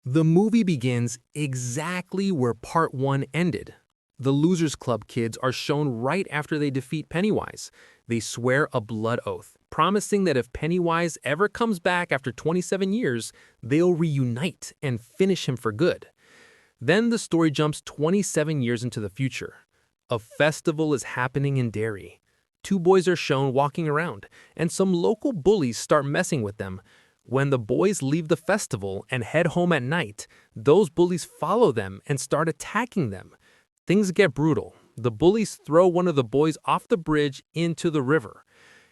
The movie begins exactly where part 1 ended. The Losers Club kids are shown right after they defeat Pennywise. They swear a blood oath, promising that if Pennywise ever comes back after 27 years, they'll reunite and finish him for good. Then the story jumps 27 years into the future. A festival is happening in Derry. Two boys are shown walking around, and some local bullies start messing with them. When the boys leave the festival and head home at night, those bullies follow them and start attacking them. Things get brutal. The bullies throw one of the boys off the bridge into the river.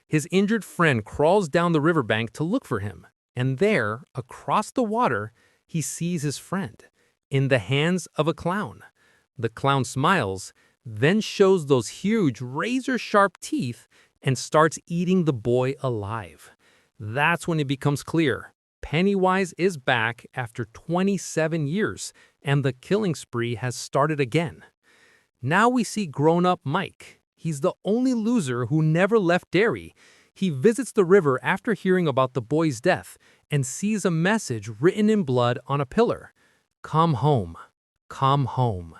His injured friend crawls down the riverbank to look for him, and there, across the water, he sees his friend, in the hands of a clown. The clown smiles, then shows those huge razor-sharp teeth and starts eating the boy alive. That's when it becomes clear. Pennywise is back after 27 years, and the killing spree has started again. Now we see grown-up Mike. He's the only loser who never left Derry. He visits the river after hearing about the boy's death and sees a message written in blood on a pillar. "Come home. Come home."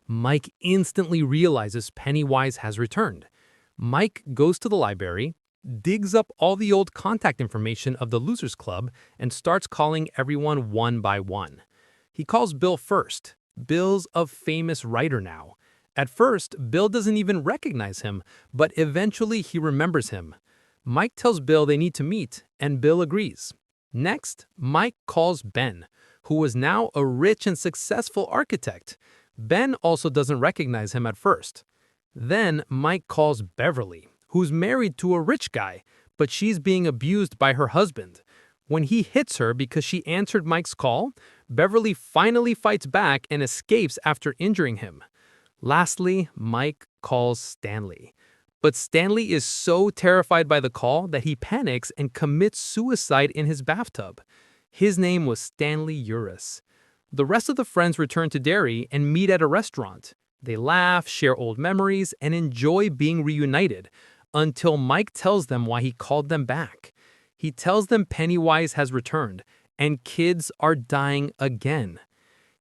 Mike instantly realizes Pennywise has returned. Mike goes to the library, digs up all the old contact information of the Losers Club, and starts calling everyone one by one. He calls Bill first. Bill's a famous writer now. At first, Bill doesn't even recognize him, but eventually he remembers him. Mike tells Bill they need to meet, and Bill agrees. Next, Mike calls Ben, who was now a rich and successful architect. Ben also doesn't recognize him at first. Then Mike calls Beverly, who's married to a rich guy, but she's being abused by her husband. When he hits her because she answered Mike's call, Beverly finally fights back and escapes after injuring him. Lastly, Mike calls Stanley. But Stanley is so terrified by the call that he panics and commits suicide in his bathtub. His name was Stanley Uris. The rest of the friends return to Derry and meet at a restaurant. They laugh, share old memories, and enjoy being reunited, until Mike tells them why he called them back. He tells them Pennywise has returned, and kids are dying again.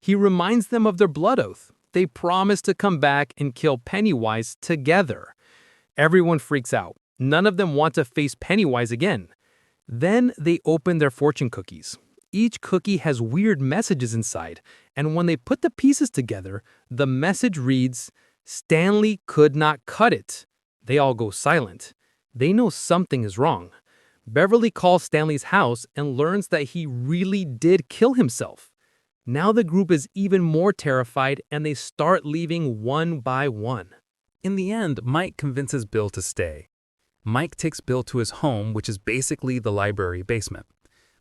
He reminds them of their blood oath. They promise to come back and kill Pennywise together. Everyone freaks out. None of them want to face Pennywise again. Then they open their fortune cookies. Each cookie has weird messages inside, and when they put the pieces together, the message reads, "Stanley could not cut it." They all go silent. They know something is wrong. Beverly calls Stanley's house and learns that he really did kill himself. Now the group is even more terrified, and they start leaving one by one. In the end, Mike convinces Bill to stay. Mike takes Bill to his home, which is basically the library basement.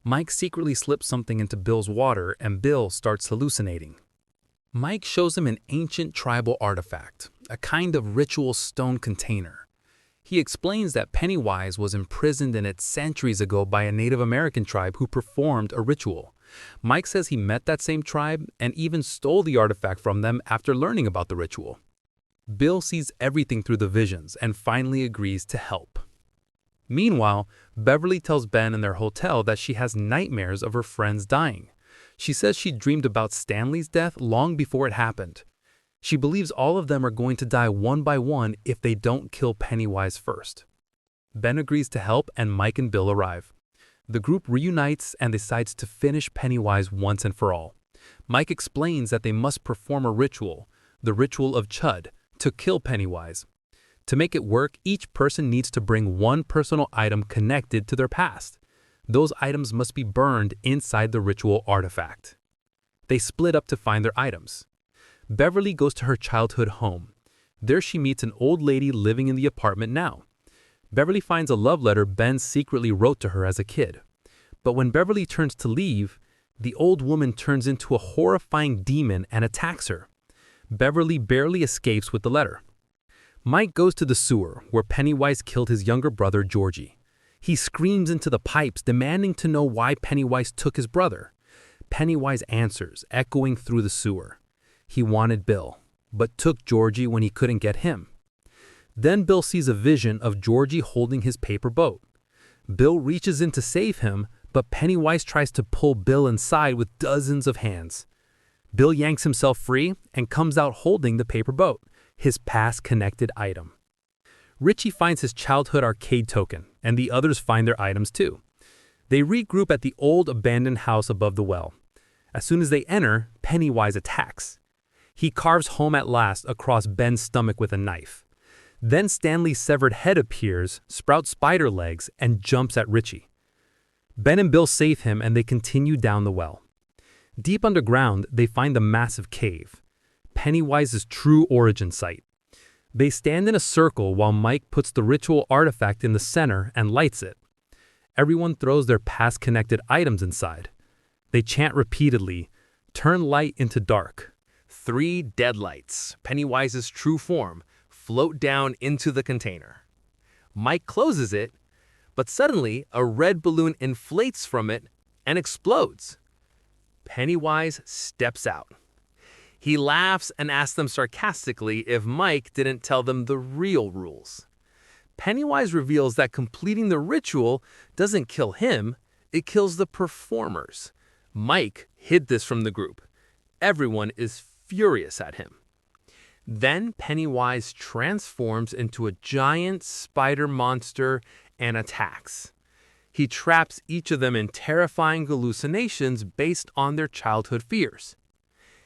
Mike secretly slips something into Bill's water, and Bill starts hallucinating. Mike shows him an ancient tribal artifact, a kind of ritual stone container. He explains that Pennywise was imprisoned in it centuries ago by a Native American tribe who performed a ritual. Mike says he met that same tribe and even stole the artifact from them after learning about the ritual. Bill sees everything through the visions and finally agrees to help. Meanwhile, Beverly tells Ben in their hotel that she has nightmares of her friends dying. She says she dreamed about Stanley's death long before it happened. She believes all of them are going to die one by one if they don't kill Pennywise first. Ben agrees to help, and Mike and Bill arrive. The group reunites and decides to finish Pennywise once and for all. Mike explains that they must perform a ritual, the ritual of Chud, to kill Pennywise. To make it work, each person needs to bring one personal item connected to their past. Those items must be burned inside the ritual artifact. They split up to find their items. Beverly goes to her childhood home. There she meets an old lady living in the apartment now. Beverly finds a love letter Ben secretly wrote to her as a kid. But when Beverly turns to leave, the old woman turns into a horrifying demon and attacks her. Beverly barely escapes with the letter. Mike goes to the sewer, where Pennywise killed his younger brother, Georgie. He screams into the pipes, demanding to know why Pennywise took his brother. Pennywise answers, echoing through the sewer. He wanted Bill, but took Georgie when he couldn't get him. Then Bill sees a vision of Georgie holding his paper boat. Bill reaches in to save him, but Pennywise tries to pull Bill inside with dozens of hands. Bill yanks himself free and comes out holding the paper boat, his past-connected item. Richie finds his childhood arcade token, and the others find their items too. They regroup at the old abandoned house above the well. As soon as they enter, Pennywise attacks. He carves home at last across Ben's stomach with a knife. Then Stanley's severed head appears, sprouts spider legs, and jumps at Richie. Ben and Bill save him and they continue down the well. Deep underground, they find the massive cave, Pennywise's true origin site. They stand in a circle while Mike puts the ritual artifact in the center and lights it. Everyone throws their past-connected items inside. They chant repeatedly, "Turn light into dark." 3 deadlights, Pennywise's true form, float down into the container. Mike closes it, but suddenly a red balloon inflates from it and explodes. Pennywise steps out. He laughs and asks them sarcastically if Mike didn't tell them the real rules. Pennywise reveals that completing the ritual doesn't kill him, it kills the performers. Mike hid this from the group. Everyone is furious at him. Then Pennywise transforms into a giant spider monster and attacks. He traps each of them in terrifying hallucinations based on their childhood fears.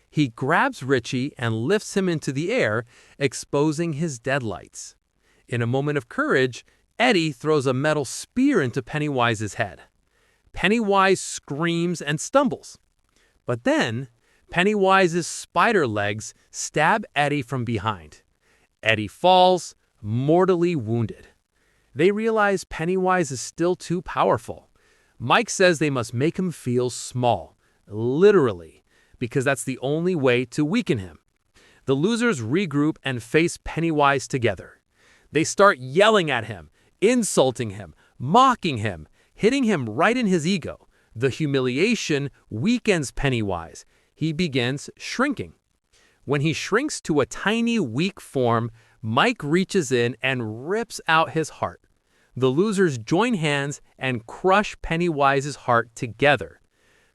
He grabs Richie and lifts him into the air, exposing his deadlights. In a moment of courage, Eddie throws a metal spear into Pennywise's head. Pennywise screams and stumbles. But then, Pennywise's spider legs stab Eddie from behind. Eddie falls, mortally wounded. They realize Pennywise is still too powerful. Mike says they must make him feel small, literally, because that's the only way to weaken him. The losers regroup and face Pennywise together. They start yelling at him, insulting him, mocking him, hitting him right in his ego. The humiliation weakens Pennywise. He begins shrinking. When he shrinks to a tiny, weak form, Mike reaches in and rips out his heart. The losers join hands and crush Pennywise's heart together.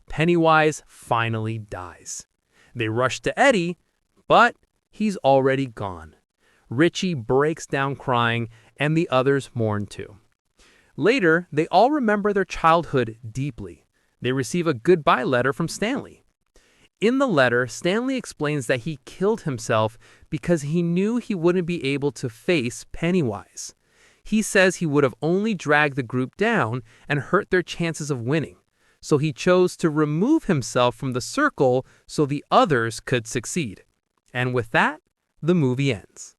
Pennywise finally dies. They rush to Eddie, but he's already gone. Richie breaks down crying, and the others mourn too. Later, they all remember their childhood deeply. They receive a goodbye letter from Stanley. In the letter, Stanley explains that he killed himself because he knew he wouldn't be able to face Pennywise. He says he would have only dragged the group down and hurt their chances of winning. So he chose to remove himself from the circle so the others could succeed. And with that, the movie ends.